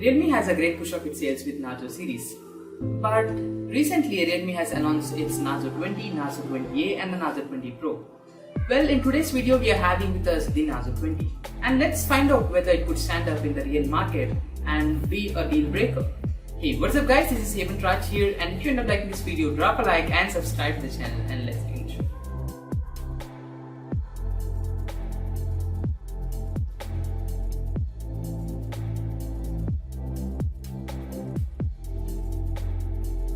Realme has a great push of its sales with Narzo series. But recently Realme has announced its Narzo 20, Narzo 20A and the Narzo 20 Pro. Well, in today's video we are having with us the Narzo 20. And let's find out whether it could stand up in the real market and be a deal breaker. Hey, what's up guys, this is Raj here, and if you end up liking this video, drop a like and subscribe to the channel, and let's get into it.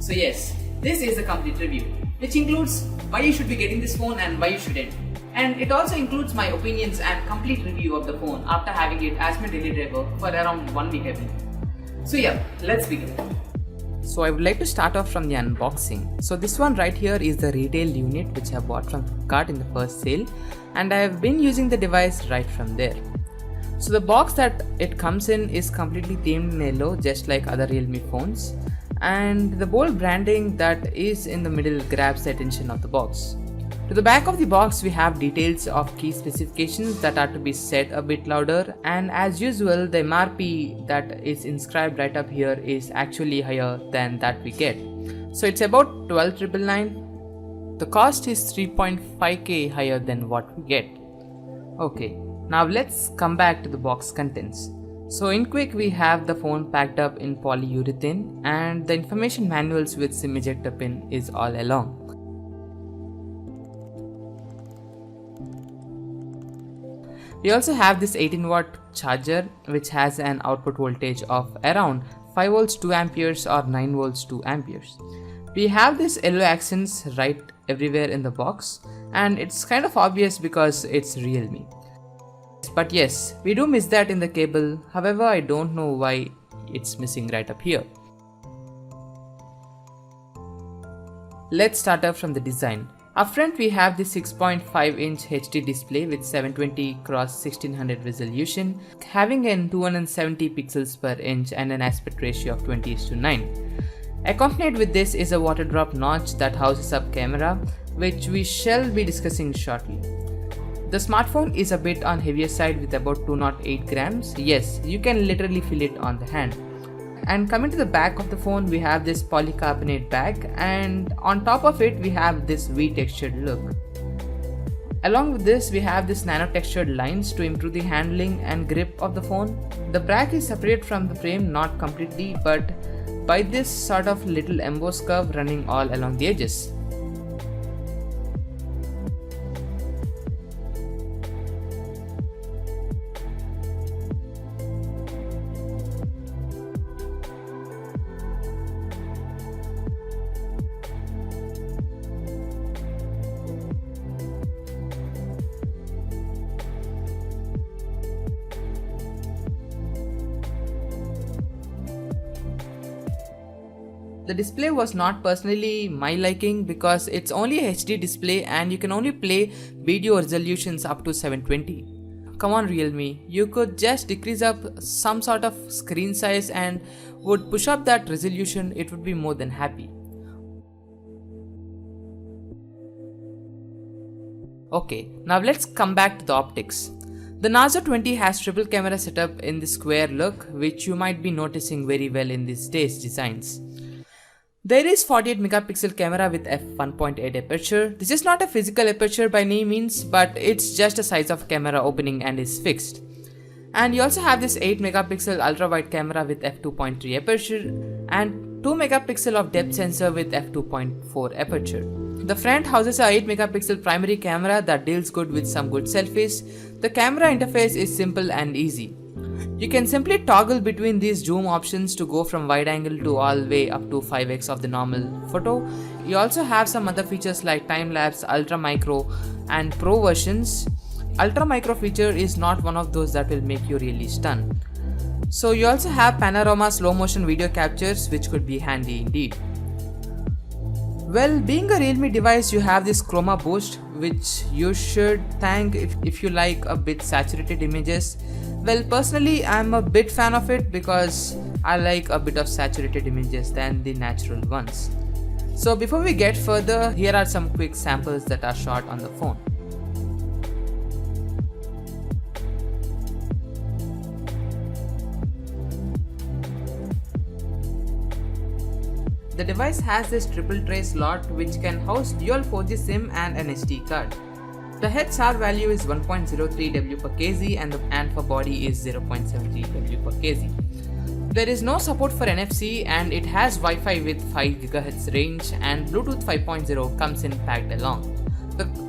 So yes, this is a complete review, which includes why you should be getting this phone and why you shouldn't. And it also includes my opinions and complete review of the phone after having it as my daily driver for around 1 week, I believe. So yeah, let's begin. So I would like to start off from the unboxing. So this one right here is the retail unit which I bought from Flipkart in the first sale, and I have been using the device right from there. So the box that it comes in is completely themed in yellow, just like other Realme phones, and the bold branding that is in the middle grabs the attention of the box. To the back of the box we have details of key specifications that are to be said a bit louder, and as usual the MRP that is inscribed right up here is actually higher than that we get. So it's about 12,999. The cost is 3.5k higher than what we get. Okay, now let's come back to the box contents. So in quick we have the phone packed up in polyurethane, and the information manuals with SIM ejector pin is all along. We also have this 18-watt charger which has an output voltage of around 5 volts 2 amperes or 9 volts 2 amperes. We have these yellow accents right everywhere in the box, and it's kind of obvious because it's Realme. But yes, we do miss that in the cable, however I don't know why it's missing right up here. Let's start off from the design. Up front we have the 6.5-inch HD display with 720x1600 resolution, having an 270 pixels per inch and an aspect ratio of 20:9. Accompanied with this is a water drop notch that houses up camera, which we shall be discussing shortly. The smartphone is a bit on heavier side with about 208 grams. Yes, you can literally feel it on the hand. And coming to the back of the phone, we have this polycarbonate bag, and on top of it we have this V-textured look. Along with this we have this nano textured lines to improve the handling and grip of the phone. The back is separate from the frame, not completely, but by this sort of little embossed curve running all along the edges. The display was not personally my liking because it's only a HD display and you can only play video resolutions up to 720. Come on Realme, you could just decrease up some sort of screen size and would push up that resolution, it would be more than happy. Okay, now let's come back to the optics. The Narzo 20 has triple camera setup in the square look, which you might be noticing very well in these days designs. There is 48 megapixel camera with f1.8 aperture. This is not a physical aperture by any means, but it's just a size of camera opening and is fixed. And you also have this 8 megapixel ultra wide camera with f2.3 aperture and 2 megapixel of depth sensor with f2.4 aperture. The front houses a 8 megapixel primary camera that deals good with some good selfies. The camera interface is simple and easy. You can simply toggle between these zoom options to go from wide angle to all the way up to 5x of the normal photo. You also have some other features like time lapse, ultra micro and pro versions. Ultra micro feature is not one of those that will make you really stun. So you also have panorama slow motion video captures, which could be handy indeed. Well, being a Realme device, you have this chroma boost, which you should thank if you like a bit saturated images. Well, personally I'm a bit fan of it because I like a bit of saturated images than the natural ones. So before we get further, here are some quick samples that are shot on the phone. The device has this triple tray slot which can house dual 4G SIM and an SD card. The head SAR value is 1.03 W per kg and for body is 0.73 W per kg. There is no support for NFC and it has Wi-Fi with 5 GHz range and Bluetooth 5.0 comes in packed along.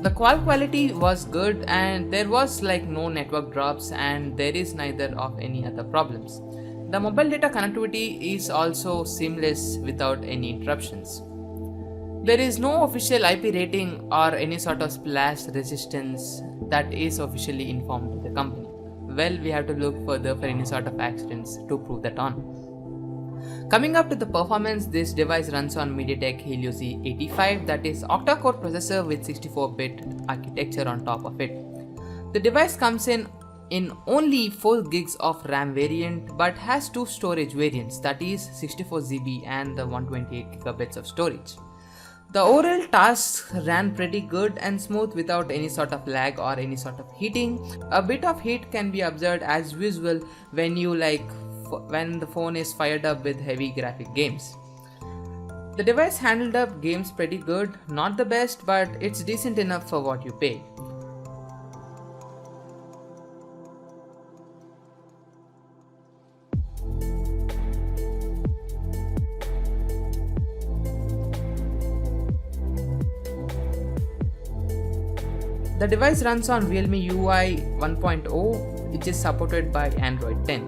The call quality was good and there was like no network drops and there is neither of any other problems. The mobile data connectivity is also seamless without any interruptions. There is no official IP rating or any sort of splash resistance that is officially informed by the company. Well, we have to look further for any sort of accidents to prove that on. Coming up to the performance, this device runs on MediaTek Helio Z85, that is octa-core processor with 64-bit architecture on top of it. The device comes in only 4 gigs of RAM variant but has 2 storage variants, that is 64 GB and the 128 GB of storage. The overall task ran pretty good and smooth without any sort of lag or any sort of heating. A bit of heat can be observed as usual when the phone is fired up with heavy graphic games. The device handled up games pretty good, not the best but it's decent enough for what you pay. The device runs on Realme UI 1.0, which is supported by Android 10.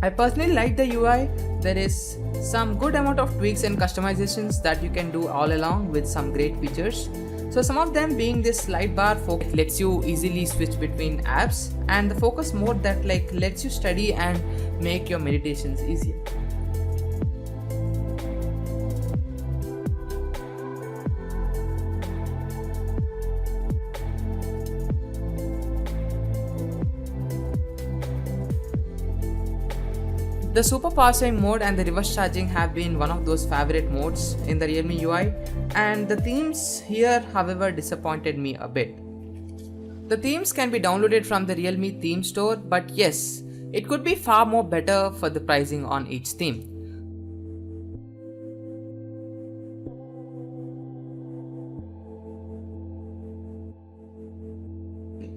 I personally like the UI. There is some good amount of tweaks and customizations that you can do all along with some great features. So some of them being this slide bar focus lets you easily switch between apps and the focus mode that lets you study and make your meditations easier. The super power saving mode and the reverse charging have been one of those favorite modes in the Realme UI, and the themes here however disappointed me a bit. The themes can be downloaded from the Realme theme store, but yes, it could be far more better for the pricing on each theme.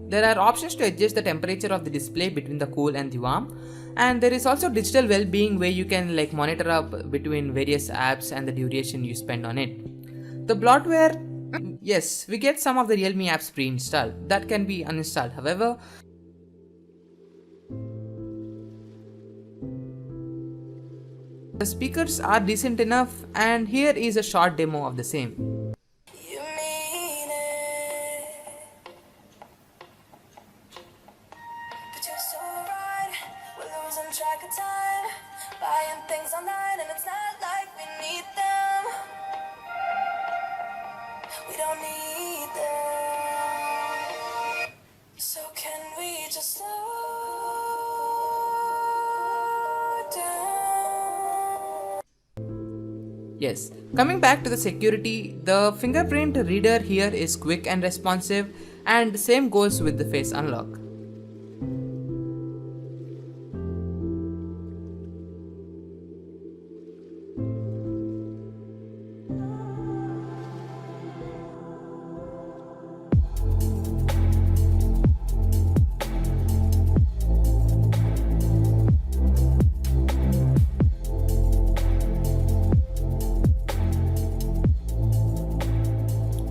There are options to adjust the temperature of the display between the cool and the warm, and there is also digital well-being where you can monitor up between various apps and the duration you spend on it. The bloatware, yes, we get some of the Realme apps pre-installed that can be uninstalled. However, the speakers are decent enough, and here is a short demo of the same. Track of time, buying things online and it's not like we need them. We don't need them. So can we just slow down? Yes, coming back to the security, the fingerprint reader here is quick and responsive, and the same goes with the face unlock.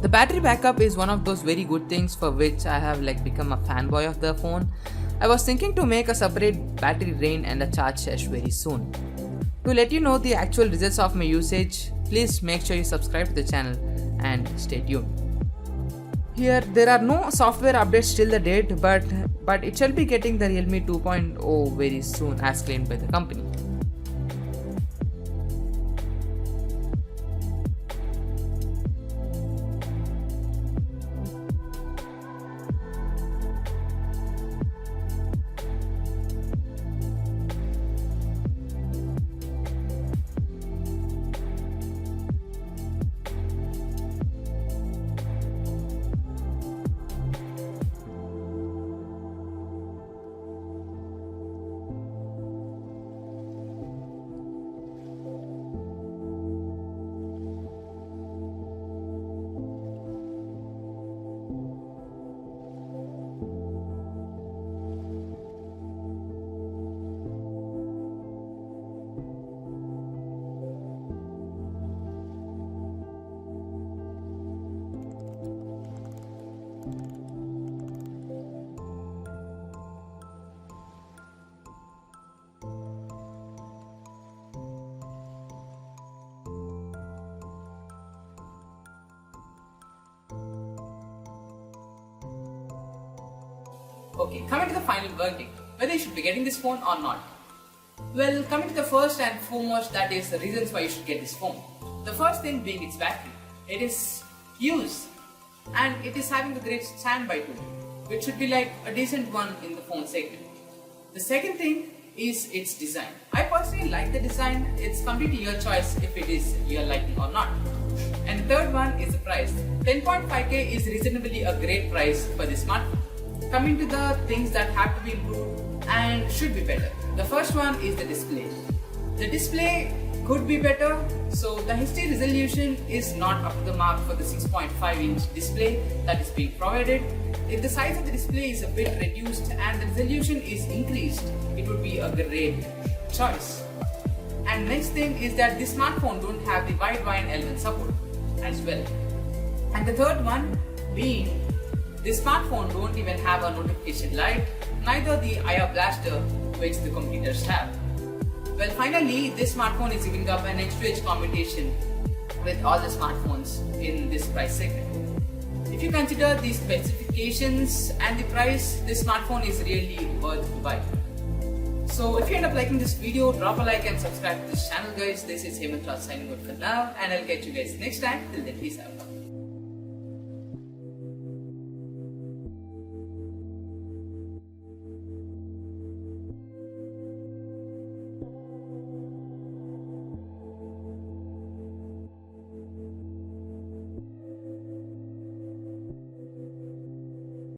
The battery backup is one of those very good things for which I have become a fanboy of the phone. I was thinking to make a separate battery drain and a charge sesh very soon. To let you know the actual results of my usage, please make sure you subscribe to the channel and stay tuned. Here there are no software updates till the date, but it shall be getting the Realme 2.0 very soon as claimed by the company. Okay, coming to the final verdict, whether you should be getting this phone or not. Well, coming to the first and foremost, that is the reasons why you should get this phone. The first thing being its battery. It is used and it is having a great standby to it, which should be like a decent one in the phone segment. The second thing is its design. I personally like the design. It's completely your choice if it is your liking or not. And the third one is the price. 10.5k is reasonably a great price for this smartphone. Coming to the things that have to be improved and should be better. The first one is the display. The display could be better. So the HD resolution is not up to the mark for the 6.5-inch display that is being provided. If the size of the display is a bit reduced and the resolution is increased, it would be a great choice. And next thing is that this smartphone don't have the wide element support as well. And the third one being this smartphone don't even have a notification light, neither the IR blaster which the competitors have. Well, finally, this smartphone is giving up an edge-to-edge competition with all the smartphones in this price segment. If you consider the specifications and the price, this smartphone is really worth to buy. So if you end up liking this video, drop a like and subscribe to this channel guys. This is Narzo signing out for now and I'll catch you guys next time. Till then, peace out.